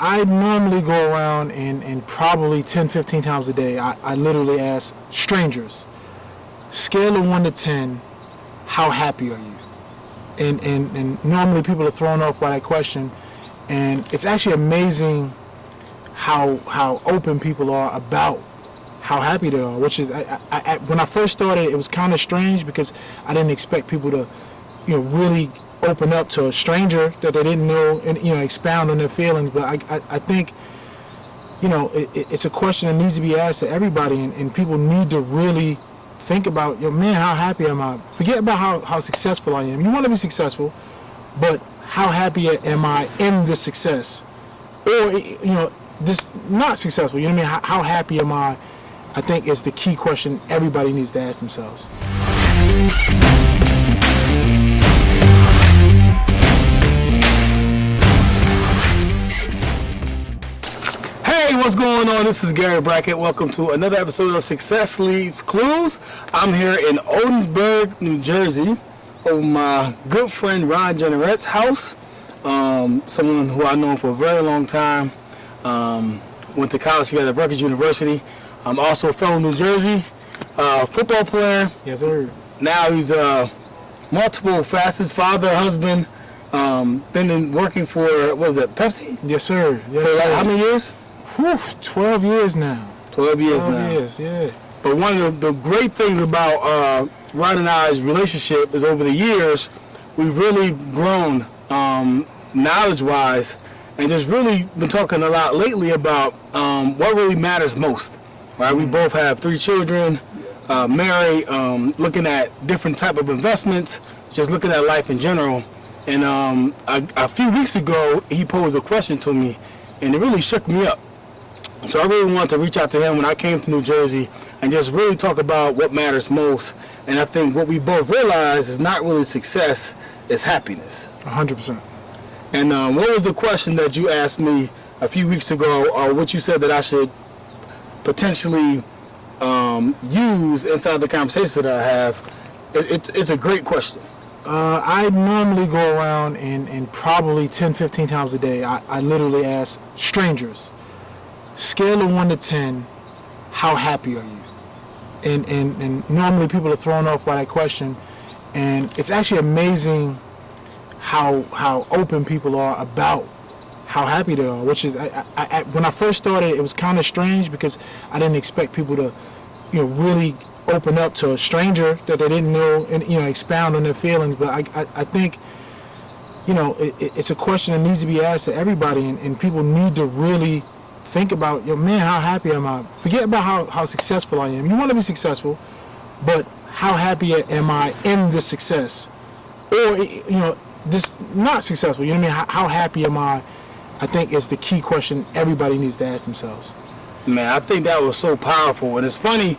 I normally go around and probably 10, 15 times a day, I literally ask strangers, scale of 1 to 10, how happy are you? And normally people are thrown off by that question, and it's actually amazing how open people are about how happy they are, which is, when I first started, it was kind of strange because I didn't expect people to, really open up to a stranger that they didn't know and, expound on their feelings. But I think, it's a question that needs to be asked to everybody, and people need to really think about, man, how happy am I? Forget about how successful I am. You want to be successful, but how happy am I in this success? Or, this not successful, you know what I mean? How happy am I think is the key question everybody needs to ask themselves. Hey, what's going on? This is Gary Brackett. Welcome to another episode of Success Leaves Clues. I'm here in Owensburg, New Jersey, over my good friend Ron Jenerette's house. Someone who I've known for a very long time. Went to college together at Rutgers University. I'm also a fellow New Jersey football player. Yes, sir. Now he's multiple facets, father, husband. Been working for, Pepsi? Yes, sir. Yes, for sir. How many years? Whew, 12 years now. 12 years now. 12 years, yeah. But one of the great things about Ron and I's relationship is over the years, we've really grown knowledge-wise, and just really been talking a lot lately about what really matters most. Right? We both have 3 children, married, looking at different type of investments, just looking at life in general. And a few weeks ago, he posed a question to me, and it really shook me up. So I really wanted to reach out to him when I came to New Jersey and just really talk about what matters most. And I think what we both realize is not really success, it's happiness. 100%. And what was the question that you asked me a few weeks ago, or what you said that I should potentially use inside the conversations that I have? It's a great question. I normally go around and probably 10, 15 times a day, I literally ask strangers, scale of 1 to 10, how happy are you? And normally people are thrown off by that question, and it's actually amazing how open people are about how happy they are, which is, when I first started, it was kind of strange because I didn't expect people to, really open up to a stranger that they didn't know and, expound on their feelings. But I think, it's a question that needs to be asked to everybody, and people need to really think about, man, how happy am I? Forget about how successful I am. You want to be successful, but how happy am I in this success? Or, this not successful, you know what I mean? How happy am I think is the key question everybody needs to ask themselves. Man, I think that was so powerful. And it's funny,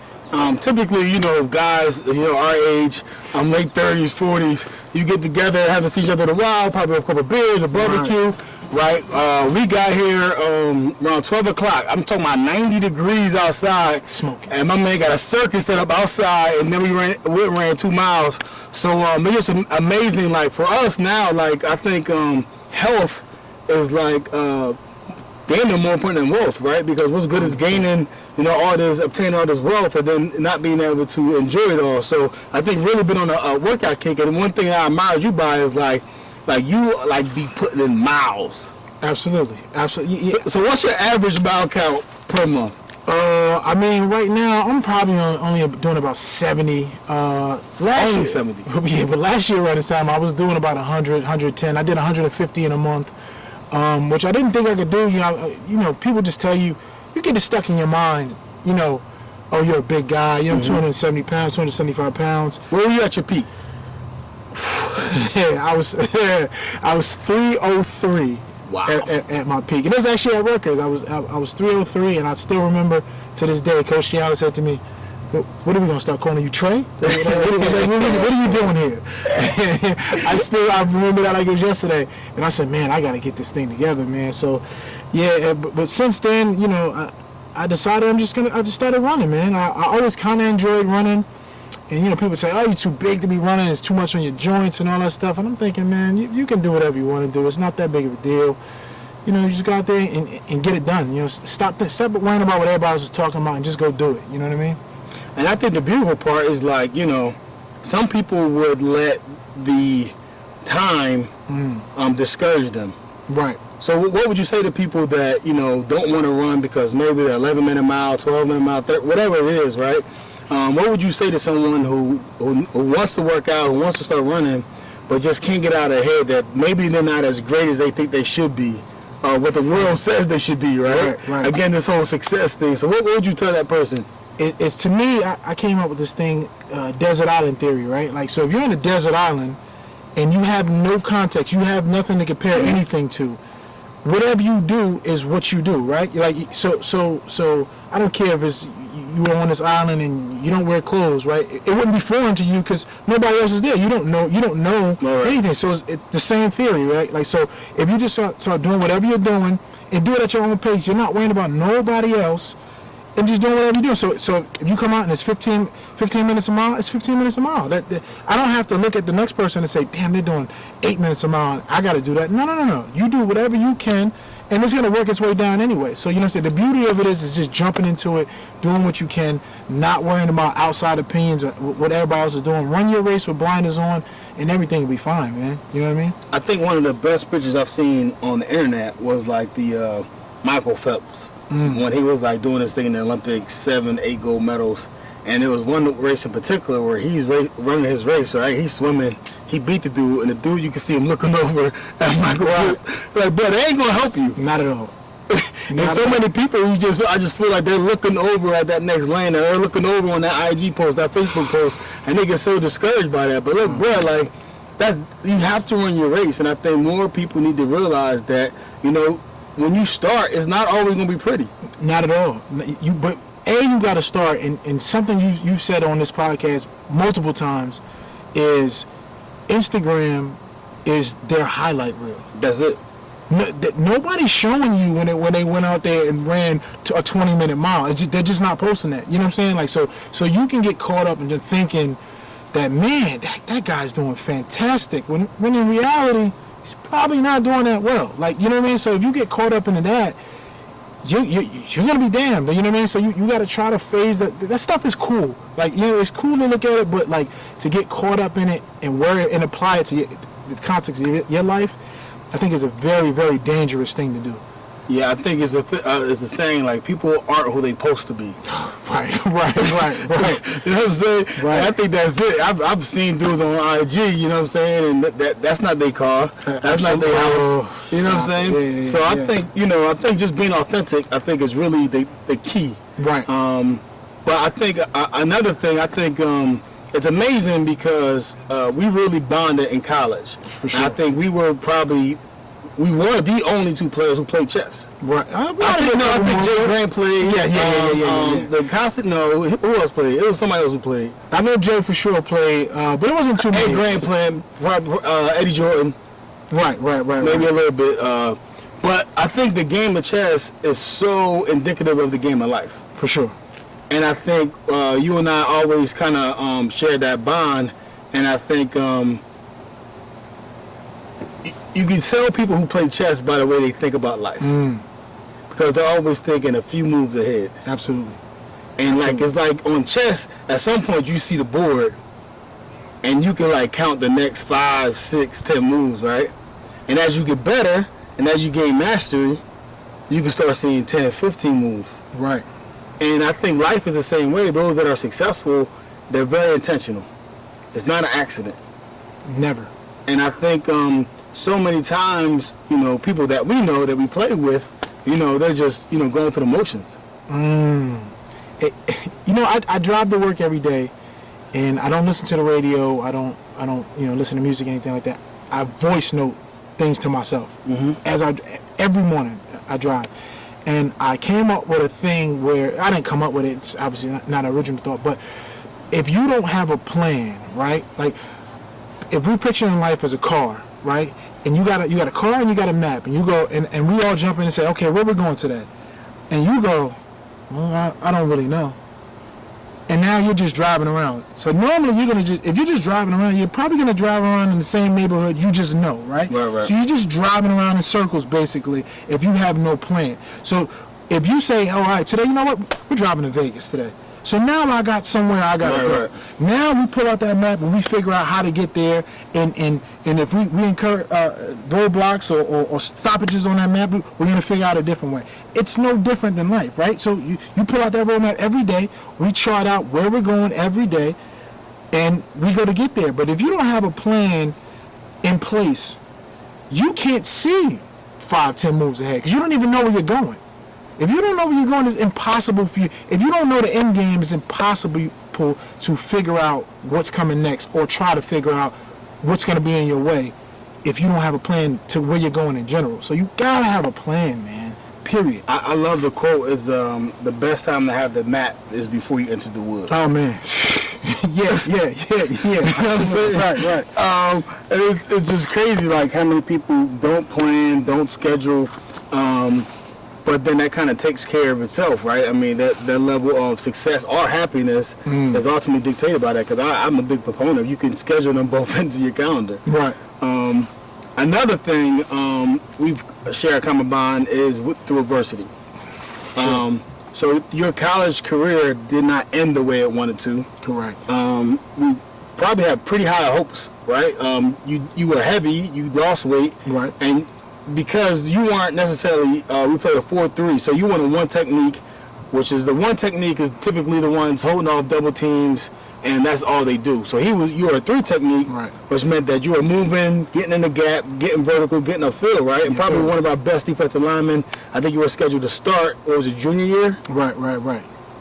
typically, guys, our age, late 30s, 40s, you get together, haven't seen each other in a while, probably have a couple of beers, a barbecue, right? We got here around 12 o'clock. I'm talking about 90 degrees outside. Smoking. And my man got a circus set up outside, and then we ran 2 miles. So it's just amazing. Like, for us now, like, I think health is like gaining more important than wealth, right? Because what's good is gaining, obtaining all this wealth, and then not being able to enjoy it all. So I think really been on a workout kick. And one thing I admire you by is like you be putting in miles. Absolutely. Yeah. So what's your average mile count per month? Right now I'm probably only doing about 70. Only 70. Yeah, but last year around this time I was doing about 100, 110. I did 150 in a month, which I didn't think I could do. People just tell you, you get it stuck in your mind. Oh, you're a big guy. 270 pounds, 275 pounds. Where were you at your peak? Yeah, I was 303. Wow. At my peak. And it was actually at Rutgers. I was 303, and I still remember to this day, Coach Chiara said to me, what are we going to start calling you, Trey? What are you doing here? I remember that like it was yesterday. And I said, man, I got to get this thing together, man. So, yeah, but since then, I decided I just started running, man. I always kind of enjoyed running. And, people say, oh, you're too big to be running. It's too much on your joints and all that stuff. And I'm thinking, man, you can do whatever you want to do. It's not that big of a deal. You just go out there and get it done. Stop worrying about what everybody else is talking about and just go do it. You know what I mean? And I think the beautiful part is like, some people would let the time discourage them. Right. So what would you say to people that, don't want to run because maybe they're 11-minute mile, 12-minute mile, whatever it is, right? What would you say to someone who wants to work out, who wants to start running, but just can't get out of their head that maybe they're not as great as they think they should be, what the world says they should be, right? Right. Again, this whole success thing. So what would you tell that person? It's to me, I came up with this thing, desert island theory, right? Like, so if you're on a desert island and you have no context, you have nothing to compare anything to, whatever you do is what you do, right? Like, so I don't care if it's you are on this island and you don't wear clothes, right? It wouldn't be foreign to you because nobody else is there. You don't know right. anything. So it's the same theory, right? Like, so if you just start doing whatever you're doing and do it at your own pace, you're not worrying about nobody else and just doing whatever you do. So if you come out and it's 15 minutes a mile, it's 15 minutes a mile. I don't have to look at the next person and say, damn, they're doing 8 minutes a mile. I got to do that. No. You do whatever you can, and it's going to work its way down anyway. So, the beauty of it is just jumping into it, doing what you can, not worrying about outside opinions or what everybody else is doing. Run your race with blinders on, and everything will be fine, man. You know what I mean? I think one of the best pictures I've seen on the internet was like the Michael Phelps. When he was like doing this thing in the Olympics, 7, 8 gold medals, and there was one race in particular where he's running his race, right? He's swimming, he beat the dude, and the dude, you can see him looking over at Michael Phelps. Like, bro, they ain't gonna help you. Not at all. And so many people, I just feel like they're looking over at that next lane, and they're looking over on that IG post, that Facebook post, and they get so discouraged by that. But look, bro, like, you have to run your race, and I think more people need to realize that, when you start, it's not always going to be pretty. Not at all. You got to start, and something you've said on this podcast multiple times is Instagram is their highlight reel. That's it. Nobody's showing you when they went out there and ran to a 20-minute mile. They're just not posting that. You know what I'm saying? Like, so you can get caught up in just thinking that, man, that guy's doing fantastic, when in reality, he's probably not doing that well. Like, you know what I mean? So if you get caught up into that, you're going to be damned. You know what I mean? So you got to try to phase that. That stuff is cool. Like, it's cool to look at it, but, like, to get caught up in it and worry and apply it to the context of your life, I think is a very, very dangerous thing to do. Yeah, I think it's a saying, like, people aren't who they supposed to be. Right. You know what I'm saying? Right. I think that's it. I've seen dudes on IG, you know what I'm saying, and that's not their car. That's not their house. You know what I'm saying? Yeah, so I think just being authentic, I think is really the key. Right. But I think another thing, it's amazing because we really bonded in college. For sure. And I think we were the only two players who played chess. Right. I think Jay Grant played. Yeah. The constant, no, who else played? It was somebody else who played. I know Jay for sure played, but it wasn't too many. Jay Grant played, Eddie Jordan. Right. Maybe a little bit. But I think the game of chess is so indicative of the game of life. For sure. And I think you and I always kind of share that bond. And I think you can tell people who play chess by the way they think about life. Because they're always thinking a few moves ahead. Absolutely. And like, it's like on chess, at some point you see the board and you can like count the next 5, 6, 10 moves, right? And as you get better and as you gain mastery, you can start seeing 10, 15 moves. Right. And I think life is the same way. Those that are successful, they're very intentional. It's not an accident. Never. And I think so many times, people that we know that we play with, they're just, going through the motions. I drive to work every day, and I don't listen to the radio. I don't listen to music, anything like that. I voice note things to myself every morning. I drive, and I came up with a thing where I didn't come up with it. It's obviously not an original thought, but if you don't have a plan, right? Like, if we're picturing life as a car, right? And you got a car and you got a map, and you go and we all jump in and say, okay, where we going today? And you go, well, I don't really know. and now you're just driving around. So normally if you're just driving around, you're probably gonna drive around in the same neighborhood you just know, right? Right. So you're just driving around in circles basically if you have no plan. So if you say, all right, today, you know what, we're driving to Vegas today. So now I got somewhere I gotta go. Right. Now we pull out that map and we figure out how to get there. And if we incur roadblocks or stoppages on that map, we're gonna figure out a different way. It's no different than life, right? So you pull out that road map every day. We chart out where we're going every day, and we go to get there. But if you don't have a plan in place, you can't see 5-10 moves ahead because you don't even know where you're going. If you don't know where you're going, it's impossible for you. If you don't know the end game, it's impossible to figure out what's coming next or try to figure out what's going to be in your way if you don't have a plan to where you're going in general. So you got to have a plan, man, period. I love the quote is the best time to have the map is before you enter the woods. Oh, man. yeah. You know what I'm saying? Right. And it's just crazy, like, how many people don't plan, don't schedule, but then that kind of takes care of itself, right? I mean, that level of success or happiness is ultimately dictated by that, because I'm a big proponent. You can schedule them both into your calendar. Right. Another thing we've shared a common bond is through adversity. Sure. So your college career did not end the way it wanted to. Correct. We probably had pretty high hopes, right? You were heavy, you lost weight, Right. and because you weren't necessarily, we played a 4-3, so you wanted one technique, which is the one technique is typically the ones holding off double teams, and that's all they do. So you were a 3 technique, Right. which meant that you were moving, getting in the gap, getting vertical, getting upfield, right? And Yes, probably sir. one of our best defensive linemen. I think you were scheduled to start, what was it, junior year? Right.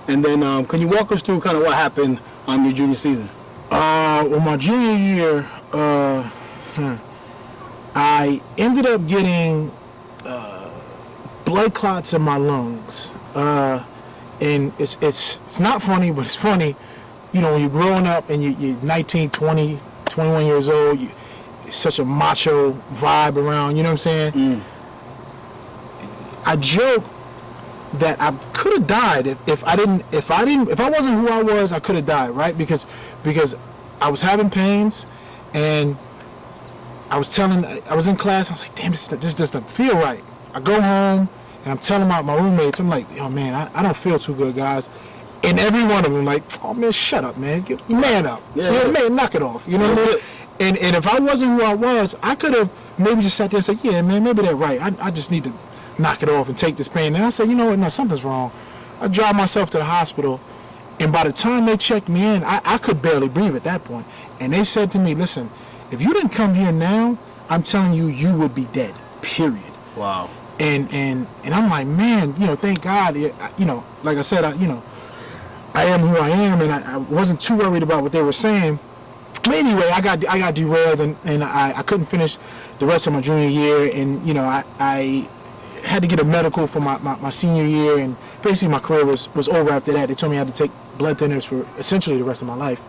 And then can you walk us through kind of what happened on your junior season? Well, my junior year, I ended up getting blood clots in my lungs, and it's not funny, but it's funny. You know, when you're growing up and you're 19, 20, 21 years old, it's such a macho vibe around. You know what I'm saying? I joke that I could have died if I wasn't who I was. I could have died, right? Because I was having pains, and I was in class. I was like, damn, this doesn't feel right. I go home and I'm telling my roommates, I'm like, yo, man, I don't feel too good, guys. And every one of them like, oh man, shut up, man, man up, man, knock it off. You know what I mean? And if I wasn't who I was, I could have maybe just sat there and said, yeah, man, maybe they're right. I just need to knock it off and take this pain. And I said, you know what? No, something's wrong. I drive myself to the hospital, and by the time they checked me in, I could barely breathe at that point. And they said to me, listen, if you didn't come here now, I'm telling you, you would be dead. Period. Wow. And I'm like, man, you know, thank God, you know, like I said, I am who I am, and I wasn't too worried about what they were saying. But anyway, I got derailed, and I couldn't finish the rest of my junior year, and you know, I had to get a medical for my senior year, and basically my career was over after that. They told me I had to take blood thinners for essentially the rest of my life.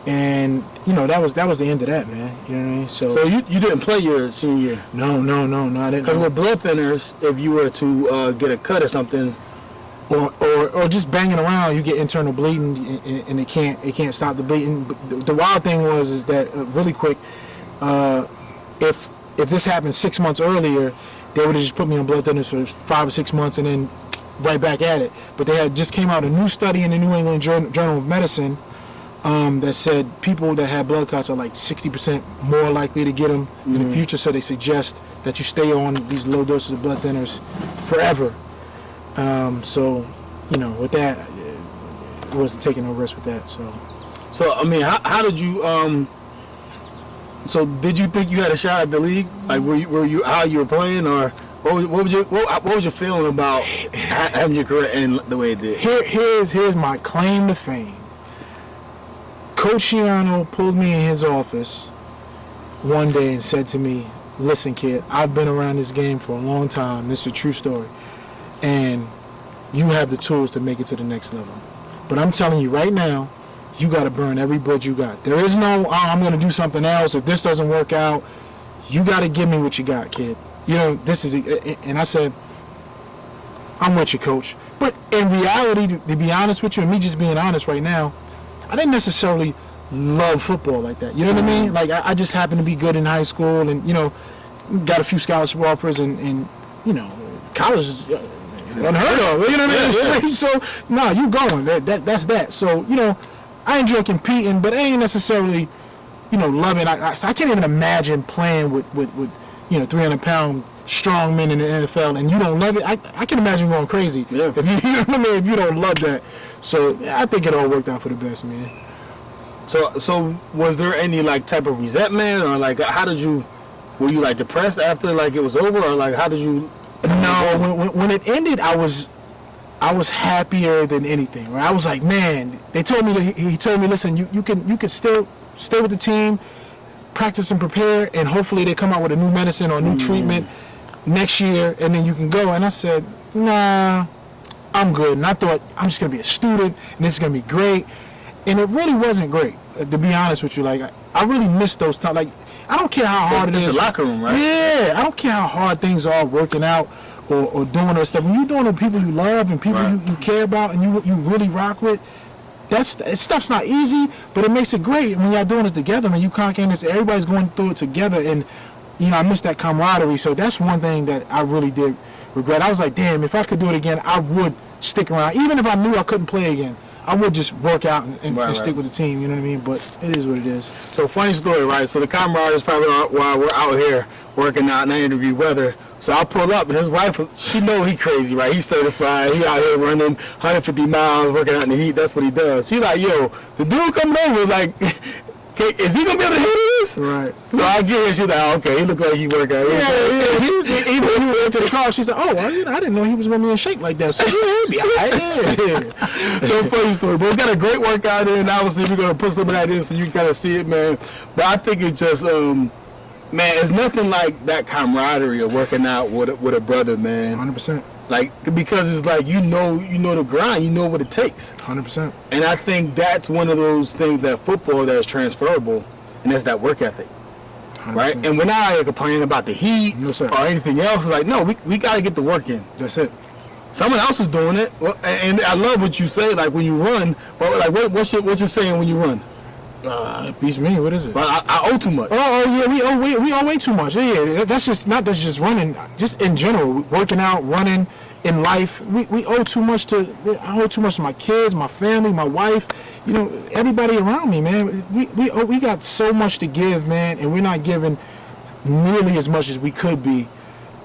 And you know, that was the end of that, man. You know what I mean? So you didn't play your senior year? No, I didn't. Because with blood thinners, if you were to get a cut or something, or just banging around, you get internal bleeding, and it can't stop the bleeding. But the wild thing is that really quick, if this happened 6 months earlier, they would have just put me on blood thinners for 5 or 6 months and then right back at it. But they had just came out a new study in the New England Journal of Medicine that said people that have blood clots are like 60% more likely to get them in the future. So they suggest that you stay on these low doses of blood thinners forever. So, you know, with that, I wasn't taking no risk with that. So I mean, how did you? So did you think you had a shot at the league? Like, were you how you were playing, or what was your feeling about having your career end the way it did? Here's my claim to fame. Coach Shiano pulled me in his office one day and said to me, listen, kid, I've been around this game for a long time. This is a true story. And you have the tools to make it to the next level. But I'm telling you right now, you got to burn every bridge you got. There is no, I'm going to do something else. If this doesn't work out, you got to give me what you got, kid. You know, this is, and I said, I'm with you, coach. But in reality, to be honest with you, and me just being honest right now, I didn't necessarily love football like that. You know what I mean? Like, I just happened to be good in high school and, you know, got a few scholarship offers and you know, college is unheard of. You know what I mean? So, nah, you going. That's that. So, you know, I enjoy competing, but I ain't necessarily, you know, loving. I can't even imagine playing with you know, 300-pound strong men in the NFL, and you don't love it. I can imagine going crazy if you know what I mean, if you don't love that. So yeah, I think it all worked out for the best, man. So was there any like type of resentment, or like how did you? Were you like depressed after like it was over, or like how did you? No, when it ended, I was happier than anything. Right? I was like, man. They told me he told me, listen, you can still stay with the team, practice and prepare, and hopefully they come out with a new medicine or a new treatment next year, and then you can go. And I said, nah, I'm good. And I thought I'm just gonna be a student, and this is gonna be great. And it really wasn't great, to be honest with you. Like I really missed those times. Like I don't care how hard it is. The locker room, right? Yeah, I don't care how hard things are working out or doing those stuff. When you're doing it with people you love and people you care about and you really rock with, stuff's not easy, but it makes it great when y'all doing it together. Man, you conquering this, everybody's going through it together, and you know I miss that camaraderie. So that's one thing that I really did regret. I was like, damn, if I could do it again, I would stick around, even if I knew I couldn't play again. I would just work out and stick with the team, you know what I mean? But it is what it is. So funny story, right? So the camaraderie is probably why we're out here working out in 90-degree weather. So I pull up, and his wife, she know he crazy, right? He's certified. He out here running 150 miles, working out in the heat. That's what he does. She like, yo, the dude coming over, like, is he going to be able to handle this? Right. So I get here, she's like, oh, okay, he look like he work out. Yeah. Even when we went to the car, she said, oh, I didn't know he was running in shape like that. So he'll be all right. So funny story. But we got a great workout in, and obviously we're going to put some of that in so you can kind of see it, man. But I think it's just, man, it's nothing like that camaraderie of working out with a brother, man. 100%. Like, because it's like, you know the grind, you know what it takes. 100%. And I think that's one of those things that football that is transferable, and that's that work ethic. 100%. Right? And we're not here complaining about the heat No, sir. or anything else. It's like, no, we got to get the work in. That's it. Someone else is doing it. Well, and I love what you say, like when you run, but like what's your saying when you run? It beats me. What is it? But I owe too much. Oh yeah, we owe way too much. Yeah, that's just running. Just in general, working out, running in life. We owe too much to. I owe too much to my kids, my family, my wife. You know, everybody around me, man. We got so much to give, man, and we're not giving nearly as much as we could be.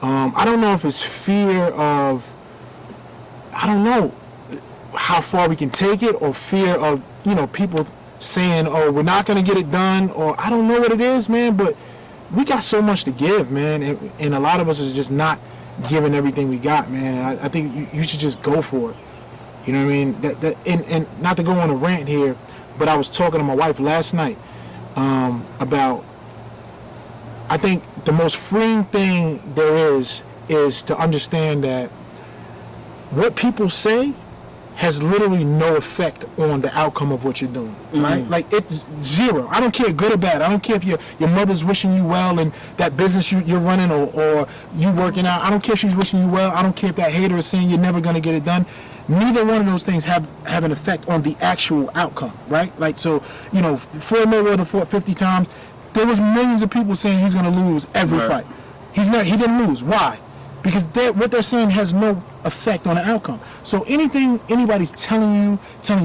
I don't know if it's fear of. I don't know how far we can take it, or fear of people saying, oh, we're not going to get it done, or I don't know what it is, man, but we got so much to give, man, and a lot of us is just not giving everything we got, man, and I think you should just go for it, you know what I mean, and not to go on a rant here, but I was talking to my wife last night about, I think the most freeing thing there is to understand that what people say has literally no effect on the outcome of what you're doing, right? Like, it's zero. I don't care, good or bad. I don't care if your mother's wishing you well in that business you're running or you working out. I don't care if she's wishing you well. I don't care if that hater is saying you're never going to get it done. Neither one of those things have an effect on the actual outcome, right? Like, so, Floyd Mayweather fought 50 times. There was millions of people saying he's going to lose every fight. He didn't lose. Why? Because what they're saying has no effect on the outcome. So anything anybody's telling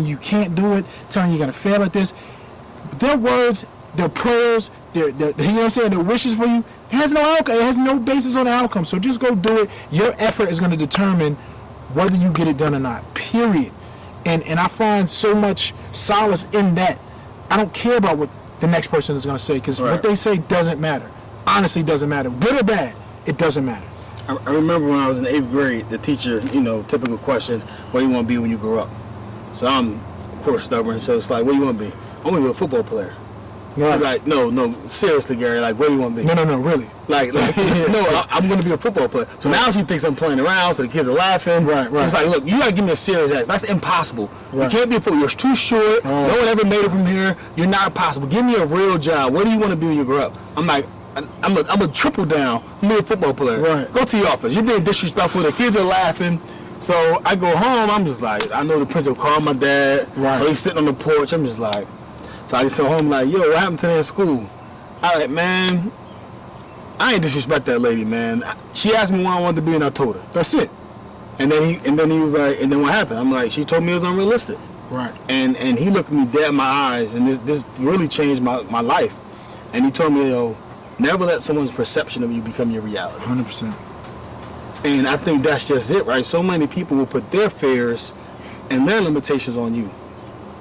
you can't do it, telling you you're gonna fail at this, their words, their prayers, their their wishes for you, it has no outcome. It has no basis on the outcome. So just go do it. Your effort is gonna determine whether you get it done or not. Period. And I find so much solace in that. I don't care about what the next person is gonna say, because what they say doesn't matter. Honestly, doesn't matter. Good or bad, it doesn't matter. I remember when I was in 8th grade, the teacher, typical question, what do you want to be when you grow up? So I'm, of course, stubborn, so it's like, what do you want to be? I want to be a football player. Right. Like, no, seriously, Gary, like, what do you want to be? No, really. Like no, I'm going to be a football player. So now she thinks I'm playing around, so the kids are laughing. Right. She's like, look, you got to give me a serious answer. That's impossible. Right. You can't be a football. You're too short. No one ever made it from here. You're not possible. Give me a real job. What do you want to be when you grow up? I'm like, I'm a triple down. I'm a football player. Right. Go to the office. You're being disrespectful. The kids are laughing. So I go home, I'm just like, I know the principal called my dad, Right. or he's sitting on the porch, I'm just like, so I get so home like, yo, what happened today at school? I like, man, I ain't disrespect that lady, man. She asked me what I wanted to be and I told her. That's it. And then he was like, and then what happened? I'm like, she told me it was unrealistic. Right. And he looked me dead in my eyes, and this really changed my life. And he told me, yo, never let someone's perception of you become your reality. 100%. And I think that's just it, right? So many people will put their fears and their limitations on you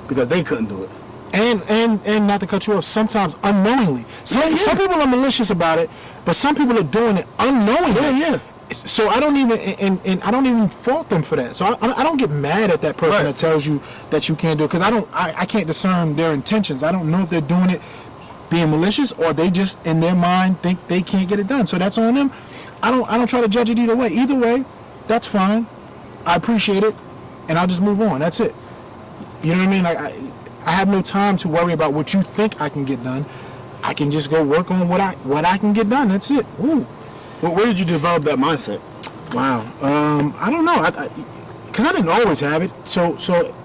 because they couldn't do it. And not to cut you off, sometimes unknowingly. Some people are malicious about it, but some people are doing it unknowingly. Yeah. So I don't even and I don't even fault them for that. So I don't get mad at that person that tells you that you can't do it, because I can't discern their intentions. I don't know if they're doing it being malicious or they just in their mind think they can't get it done. So that's on them. I don't try to judge it either way. Either way, that's fine. I appreciate it, and I'll just move on. That's it. You know what I mean? I have no time to worry about what you think I can get done. I can just go work on what I can get done. That's it. Ooh. Well, where did you develop that mindset? Wow. I don't know. Because I didn't always have it. So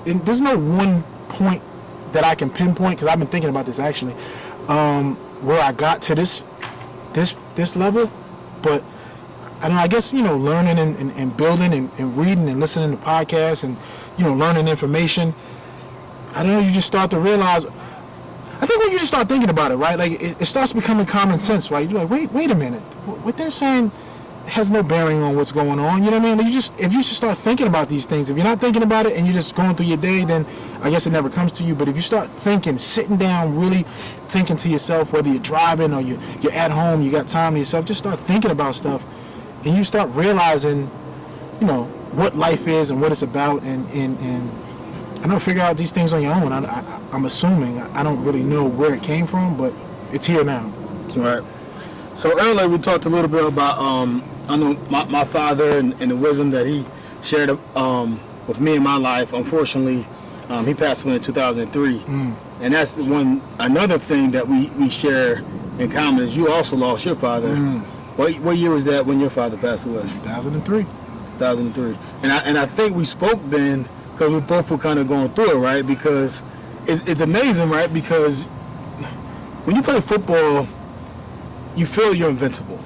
there's no one point that I can pinpoint, because I've been thinking about this actually, where I got to this level. But I don't know, I guess, learning and building and reading and listening to podcasts and, learning information. I don't know, you just start to realize, I think when you just start thinking about it, right, like it starts becoming common sense, right? You're like, wait a minute, what they're saying has no bearing on what's going on, you know what I mean? Like if you just start thinking about these things, if you're not thinking about it and you're just going through your day, then I guess it never comes to you. But if you start thinking, sitting down, really thinking to yourself, whether you're driving or you're at home, you got time to yourself, just start thinking about stuff, and you start realizing, what life is and what it's about, and I don't figure out these things on your own. I'm assuming. I don't really know where it came from, but it's here now. So, right. So earlier we talked a little bit about I know my father and the wisdom that he shared with me in my life. Unfortunately, he passed away in 2003, and that's another thing that we share in common is you also lost your father. What year was that when your father passed away? 2003. 2003. And I think we spoke then because we both were kind of going through it, right? Because it's amazing, right? Because when you play football, you feel you're invincible.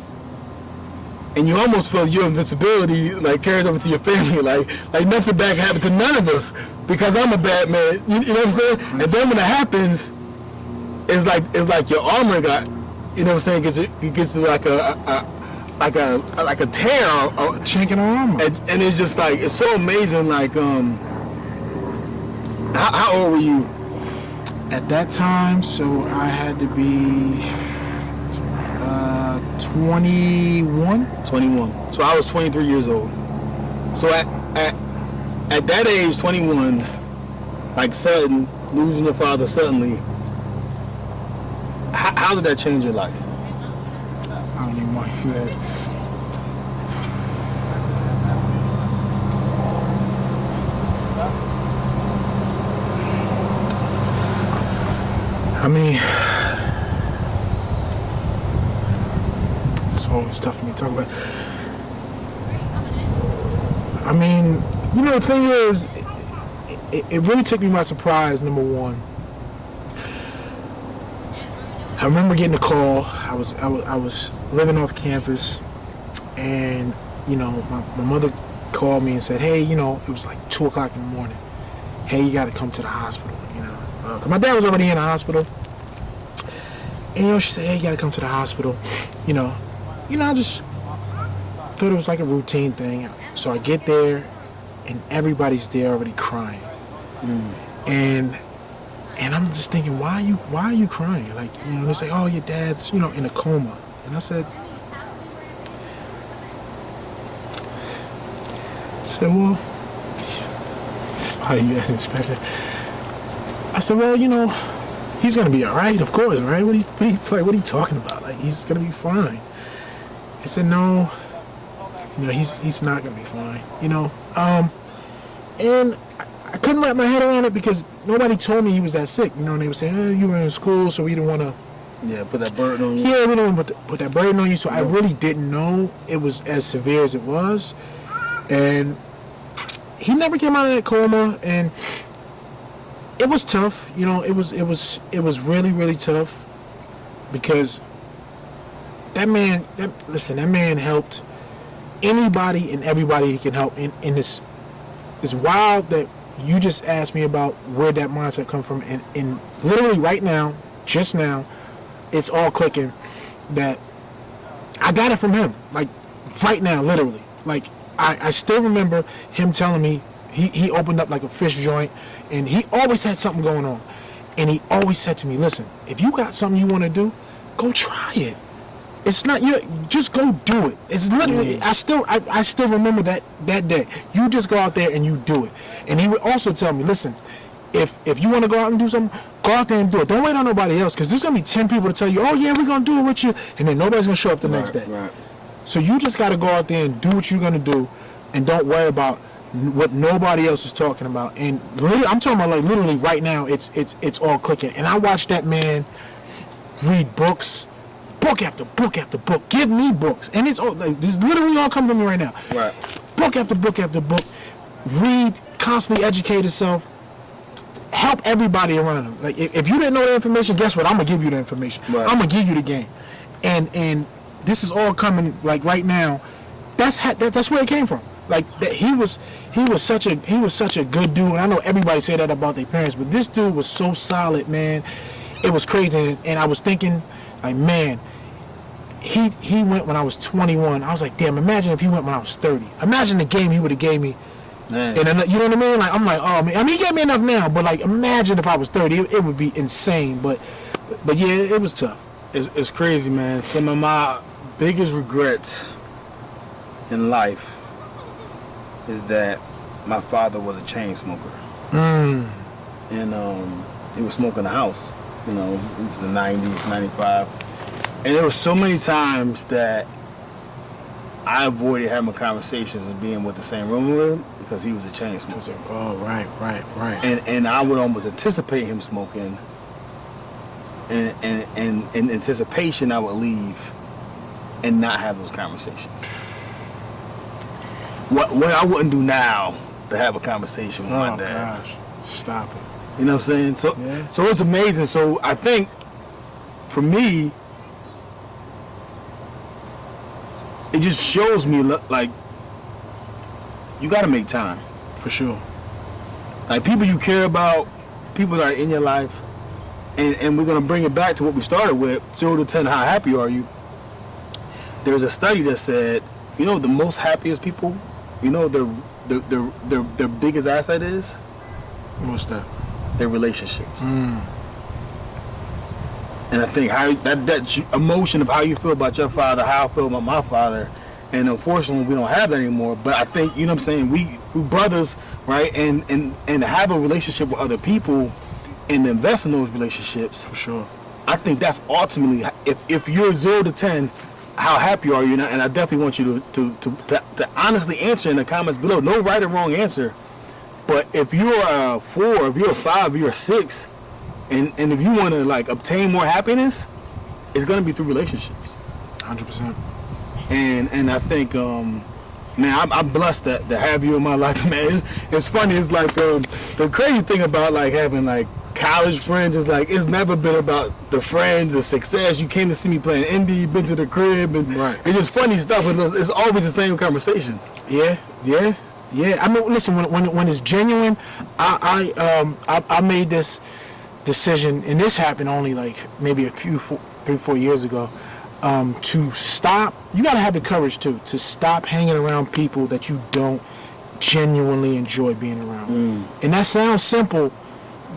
And you almost feel your invincibility like carries over to your family, like nothing bad can happen to none of us because I'm a bad man. You know what I'm saying? And then when it happens, it's like your armor got, you know what I'm saying? It gets like a tear, or chink in our armor. And it's just like it's so amazing. Like how old were you at that time? So I had to be 21. 21. So I was 23 years old. So at that age, 21, like sudden, losing your father suddenly, how did that change your life? I don't even want to hear that. I mean, it's always tough for me to talk about. I mean, the thing is, it really took me by surprise, number one. I remember getting a call. I was living off campus, and my mother called me and said, "Hey, it was like 2:00 in the morning. Hey, you got to come to the hospital." 'Cause my dad was already in the hospital, and she said, "Hey, you got to come to the hospital." I just thought it was like a routine thing. So I get there, and everybody's there already crying, and I'm just thinking, why are you crying? Like, they say, "Oh, your dad's, in a coma." And I said, "Well, why are you asking special?" I said, "Well, he's gonna be all right, of course, right? What are you talking about? Like, he's gonna be fine." I said, "No, he's not gonna be fine." And I couldn't wrap my head around it because nobody told me he was that sick. And they would say, "Oh, you were in school, so we didn't want to." Yeah, put that burden on you. Yeah, we didn't want to put that burden on you. So I really didn't know it was as severe as it was, and he never came out of that coma, and it was tough. You know, it was really, really tough because that man helped anybody and everybody he can help. And it's wild that you just asked me about where that mindset come from, and literally right now, just now, it's all clicking that I got it from him. Like right now, literally. Like I still remember him telling me he opened up like a fish joint, and he always had something going on. And he always said to me, listen, if you got something you want to do, go try it. It's not you. Just go do it. It's literally. I still remember that day. You just go out there and you do it. And he would also tell me, listen, if you want to go out and do something, go out there and do it. Don't wait on nobody else, because there's gonna be 10 people to tell you, oh yeah, we're gonna do it with you, and then nobody's gonna show up the next day. Right. So you just gotta go out there and do what you're gonna do, and don't worry about what nobody else is talking about. And literally, I'm talking about like literally right now, it's all clicking. And I watched that man read books. Book after book after book. Give me books. And it's all, like, this is literally all coming to me right now. Right. Book after book after book. Read, constantly educate yourself. Help everybody around him. Like, if you didn't know the information, guess what? I'm going to give you the information. Right. I'm going to give you the game. And this is all coming, like, right now. That's where it came from. Like, that he was such a good dude. And I know everybody say that about their parents, but this dude was so solid, man. It was crazy. And I was thinking, like, man, he went when I was 21. I was like, damn, imagine if he went when I was 30. Imagine the game he would have gave me. Man. And you know what I mean? Like, I'm like, oh man. I mean, he gave me enough now, but like, imagine if I was 30. It would be insane. But yeah, it was tough. It's crazy, man. Some of my biggest regrets in life is that my father was a chain smoker. And he was smoking the house. You know, it was the 90s, 95. And there were so many times that I avoided having conversations and being with the same room with him because he was a chain smoker. Oh, right. And I would almost anticipate him smoking. And in anticipation, I would leave and not have those conversations. What I wouldn't do now to have a conversation with my dad. Gosh. Stop it. You know what I'm saying? So it's amazing. So I think for me, it just shows me like you got to make time. For sure. Like people you care about, people that are in your life, and we're gonna bring it back to what we started with, 0 to 10, how happy are you? There's a study that said, you know, the most happiest people, you know, their biggest asset is? What's that? Their relationships. And I think how that emotion of how you feel about your father, how I feel about my father, and unfortunately we don't have that anymore. But I think, you know what I'm saying, we brothers, right? And have a relationship with other people and invest in those relationships. For sure. I think that's ultimately, if you're 0 to 10, how happy are you? And I definitely want you to honestly answer in the comments below. No right or wrong answer. But if you're a 4, if you're a 5, if you're a 6, and if you want to like obtain more happiness, it's gonna be through relationships. 100%. And I think, man, I'm blessed to have you in my life, man. It's funny. It's like the crazy thing about like having like college friends is like it's never been about the friends, the success. You came to see me playing indie, you've been to the crib, and it's just funny stuff. And it's always the same conversations. Yeah. I mean, listen, when it's genuine, I made this decision, and this happened only like maybe 3-4 years ago, to stop. You gotta have the courage to stop hanging around people that you don't genuinely enjoy being around. And that sounds simple,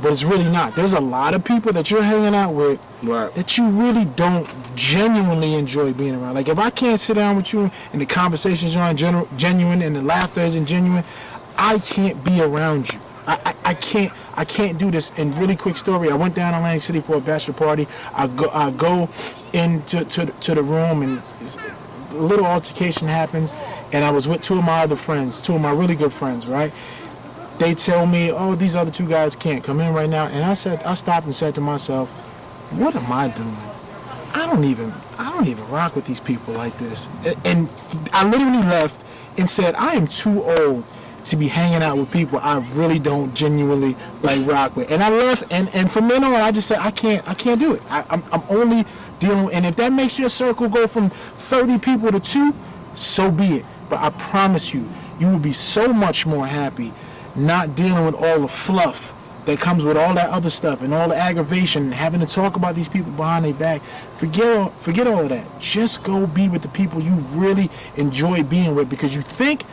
but it's really not. There's a lot of people that you're hanging out with that you really don't genuinely enjoy being around. Like if I can't sit down with you and the conversations aren't genuine and the laughter isn't genuine, I can't be around you. I can't do this. And really quick story, I went down to Atlantic City for a bachelor party. I go into the room, and a little altercation happens, and I was with 2 of my other friends, 2 of my really good friends, right? They tell me, oh, these other 2 guys can't come in right now. And I stopped and said to myself, what am I doing? I don't even rock with these people like this. And I literally left and said, I am too old to be hanging out with people I really don't genuinely like rock with. And I left, and from then on, I just said I can't do it. I'm only dealing with, and if that makes your circle go from 30 people to 2, so be it. But I promise you, you will be so much more happy not dealing with all the fluff that comes with all that other stuff and all the aggravation and having to talk about these people behind their back. Forget all of that. Just go be with the people you really enjoy being with, because you think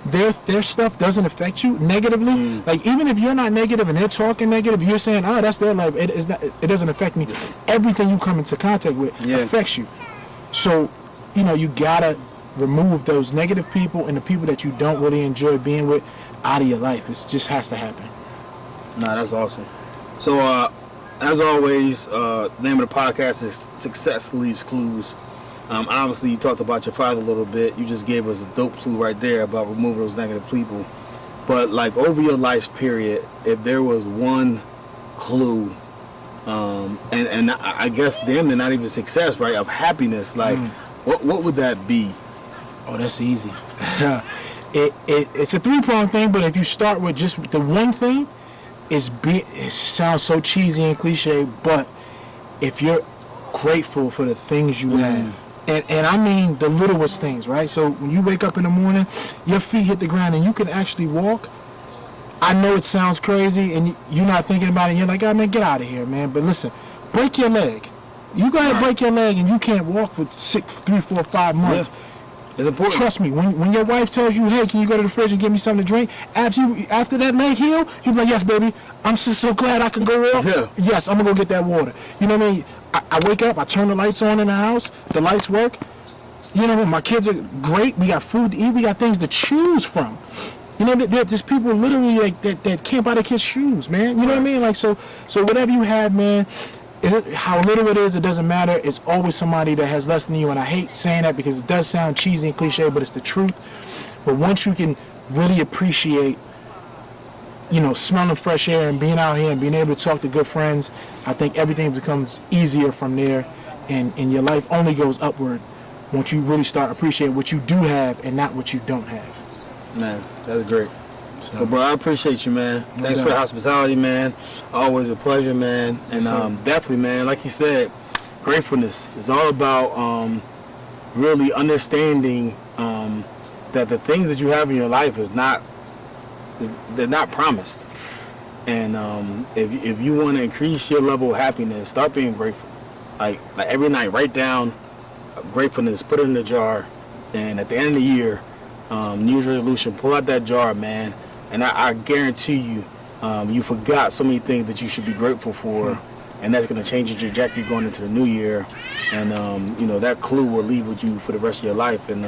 their stuff doesn't affect you negatively. Like, even if you're not negative and they're talking negative, you're saying, oh, that's their life. It doesn't affect me. Everything you come into contact with affects you. So, you gotta remove those negative people and the people that you don't really enjoy being with out of your life. It just has to happen. Nah, that's awesome. So, as always, the name of the podcast is Success Leaves Clues. Obviously, you talked about your father a little bit. You just gave us a dope clue right there about removing those negative people. But, like, over your life's period, if there was one clue, and I guess they're not even success, right, of happiness, like, what would that be? Oh, that's easy. It's a 3-pronged thing, but if you start with just the one thing, it sounds so cheesy and cliche, but if you're grateful for the things you have, and I mean the littlest things, right? So when you wake up in the morning, your feet hit the ground and you can actually walk. I know it sounds crazy and you're not thinking about it. You're like, oh man, get out of here, man. But listen, break your leg. You go ahead and break your leg and you can't walk for 3, 4, 5 months. Yeah. It's important. Trust me, when your wife tells you, hey, can you go to the fridge and get me something to drink? After that leg heal, you'll be like, yes, baby, I'm so glad I can go off. Yeah. Yes, I'm going to go get that water. You know what I mean? I wake up, I turn the lights on in the house, the lights work. You know what? My kids are great. We got food to eat. We got things to choose from. You know, there's people literally like that can't buy their kids shoes, man. You know what I mean? Like, so whatever you have, man, how little it is, it doesn't matter. It's always somebody that has less than you, and I hate saying that because it does sound cheesy and cliche, but it's the truth. But once you can really appreciate, smelling fresh air and being out here and being able to talk to good friends, I think everything becomes easier from there, and your life only goes upward once you really start appreciating what you do have and not what you don't have. Man, that's great. Well, bro, I appreciate you, man. Thanks for the hospitality, man. Always a pleasure, man. And definitely, man, like you said, gratefulness is all about really understanding that the things that you have in your life they're not promised. And if you want to increase your level of happiness, start being grateful. Like every night, write down gratefulness, put it in a jar, and at the end of the year, New Year's resolution, pull out that jar, man. And I guarantee you, you forgot so many things that you should be grateful for, and that's going to change your trajectory going into the new year. And, that clue will lead with you for the rest of your life, and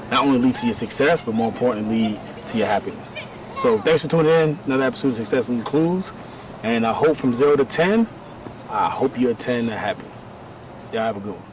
not only lead to your success, but more importantly, lead to your happiness. So thanks for tuning in. Another episode of Success Leaves Clues. And I hope from 0 to 10, I hope you're 10 and happy. Y'all have a good one.